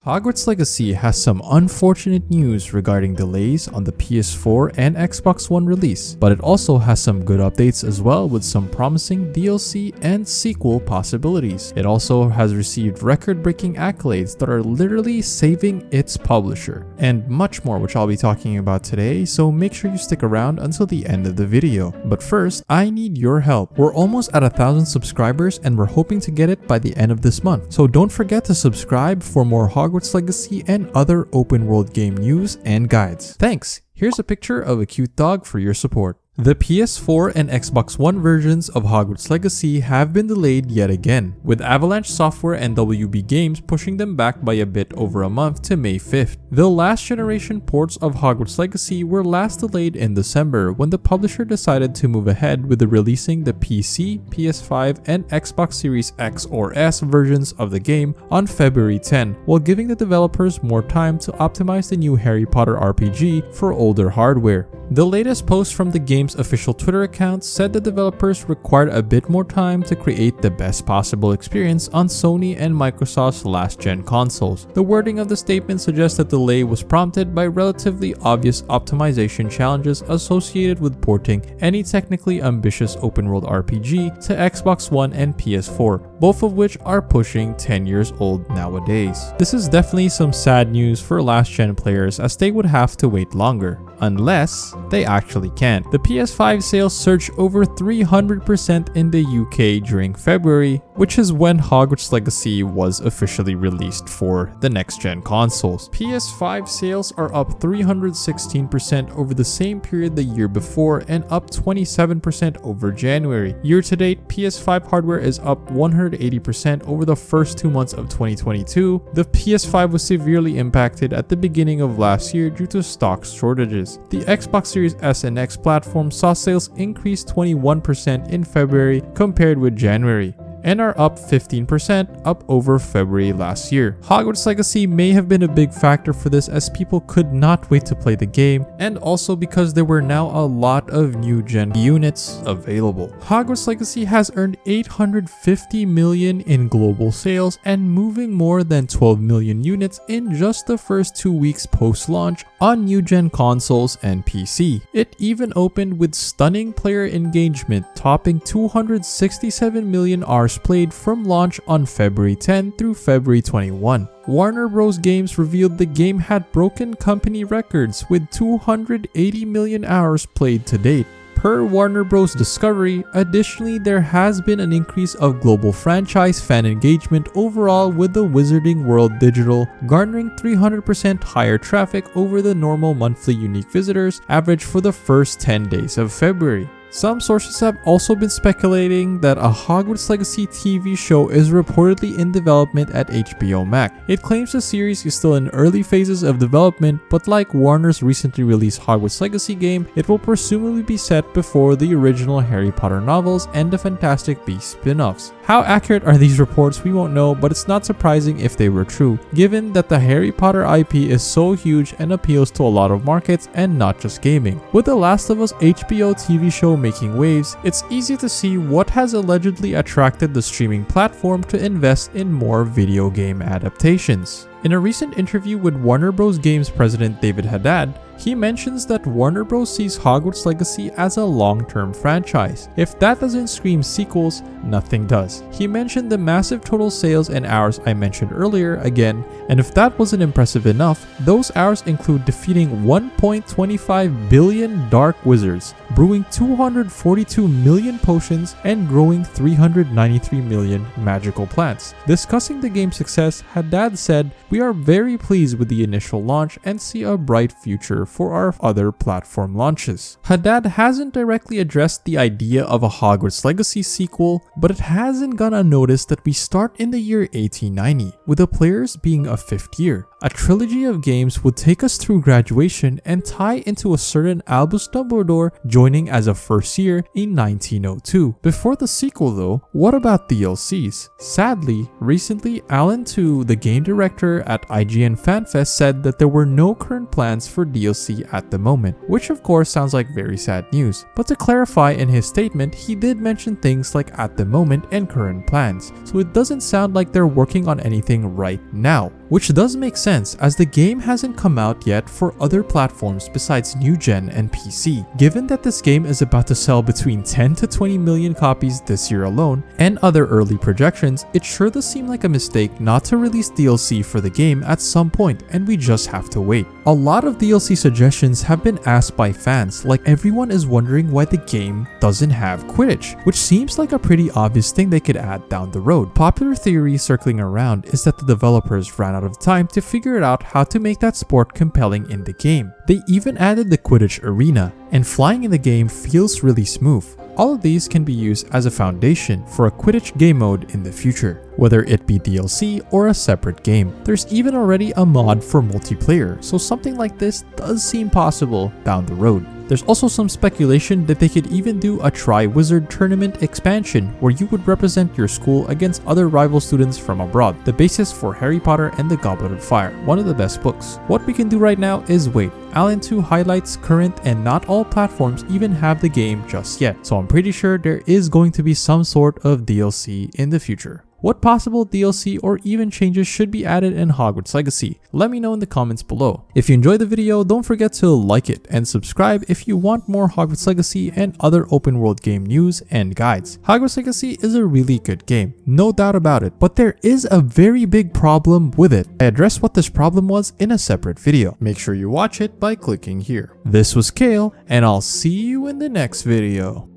Hogwarts Legacy has some unfortunate news regarding delays on the PS4 and Xbox One release, but it also has some good updates as well with some promising DLC and sequel possibilities. It also has received record-breaking accolades that are literally saving its publisher, and much more which I'll be talking about today, so make sure you stick around until the end of the video. But first, I need your help. We're almost at 1,000 subscribers and we're hoping to get it by the end of this month, so don't forget to subscribe for more Hogwarts Legacy and other open world game news and guides. Thanks! Here's a picture of a cute dog for your support. The PS4 and Xbox One versions of Hogwarts Legacy have been delayed yet again, with Avalanche Software and WB Games pushing them back by a bit over a month to May 5th. The last generation ports of Hogwarts Legacy were last delayed in December when the publisher decided to move ahead with releasing the PC, PS5, and Xbox Series X or S versions of the game on February 10, while giving the developers more time to optimize the new Harry Potter RPG for older hardware. The latest post from the game's official Twitter account said the developers required a bit more time to create the best possible experience on Sony and Microsoft's last-gen consoles. The wording of the statement suggests that the delay was prompted by relatively obvious optimization challenges associated with porting any technically ambitious open-world RPG to Xbox One and PS4, both of which are pushing 10 years old nowadays. This is definitely some sad news for last-gen players, as they would have to wait longer. Unless they actually can't. The PS5 sales surged over 300% in the UK during February, which is when Hogwarts Legacy was officially released for the next-gen consoles. PS5 sales are up 316% over the same period the year before and up 27% over January. Year-to-date, PS5 hardware is up 180% over the first 2 months of 2022. The PS5 was severely impacted at the beginning of last year due to stock shortages. The Xbox Series S and X platform saw sales increase 21% in February compared with January, and are up 15% up over February last year. Hogwarts Legacy may have been a big factor for this, as people could not wait to play the game, and also because there were now a lot of new gen units available. Hogwarts Legacy has earned 850 million in global sales and moving more than 12 million units in just the first 2 weeks post-launch on new gen consoles and PC. It even opened with stunning player engagement, topping 267 million hours played from launch on February 10 through February 21. Warner Bros. Games revealed the game had broken company records with 280 million hours played to date. Per Warner Bros. Discovery, additionally, there has been an increase of global franchise fan engagement overall, with the Wizarding World Digital garnering 300% higher traffic over the normal monthly unique visitors average for the first 10 days of February. Some sources have also been speculating that a Hogwarts Legacy TV show is reportedly in development at HBO Max. It claims the series is still in early phases of development, but like Warner's recently released Hogwarts Legacy game, it will presumably be set before the original Harry Potter novels and the Fantastic Beasts spin-offs. How accurate are these reports, we won't know, but it's not surprising if they were true, given that the Harry Potter IP is so huge and appeals to a lot of markets and not just gaming. With The Last of Us HBO TV show making waves, it's easy to see what has allegedly attracted the streaming platform to invest in more video game adaptations. In a recent interview with Warner Bros. Games president David Haddad, he mentions that Warner Bros. Sees Hogwarts Legacy as a long-term franchise. If that doesn't scream sequels, nothing does. He mentioned the massive total sales and hours I mentioned earlier again, and if that wasn't impressive enough, those hours include defeating 1.25 billion dark wizards, brewing 242 million potions, and growing 393 million magical plants. Discussing the game's success, Haddad said, "We are very pleased with the initial launch and see a bright future for our other platform launches." Haddad hasn't directly addressed the idea of a Hogwarts Legacy sequel, but it hasn't gone unnoticed that we start in the year 1890, with the players being a 5th year. A trilogy of games would take us through graduation and tie into a certain Albus Dumbledore joining as a first year in 1902. Before the sequel though, what about DLCs? Sadly, recently Alan Tu, the game director at IGN FanFest, said that there were no current plans for DLC at the moment, which of course sounds like very sad news. But to clarify, in his statement, he did mention things like at the moment and current plans, so it doesn't sound like they're working on anything right now. which does make sense as the game hasn't come out yet for other platforms besides new gen and PC. Given that this game is about to sell between 10 to 20 million copies this year alone, and other early projections, it sure does seem like a mistake not to release DLC for the game at some point, and we just have to wait. A lot of DLC suggestions have been asked by fans, like everyone is wondering why the game doesn't have Quidditch, which seems like a pretty obvious thing they could add down the road. Popular theory circling around is that the developers ran out of time to figure out how to make that sport compelling in the game. They even added the Quidditch arena, and flying in the game feels really smooth. All of these can be used as a foundation for a Quidditch game mode in the future, whether it be DLC or a separate game. There's even already a mod for multiplayer, so something like this does seem possible down the road. There's also some speculation that they could even do a Tri-Wizard tournament expansion where you would represent your school against other rival students from abroad, the basis for Harry Potter and the Goblet of Fire, one of the best books. What we can do right now is wait. Allen 2 highlights current and not all platforms even have the game just yet, so I'm pretty sure there is going to be some sort of DLC in the future. What possible DLC or even changes should be added in Hogwarts Legacy? Let me know in the comments below. If you enjoyed the video, don't forget to like it and subscribe if you want more Hogwarts Legacy and other open world game news and guides. Hogwarts Legacy is a really good game, no doubt about it, but there is a very big problem with it. I addressed what this problem was in a separate video. Make sure you watch it by clicking here. This was Kale, and I'll see you in the next video.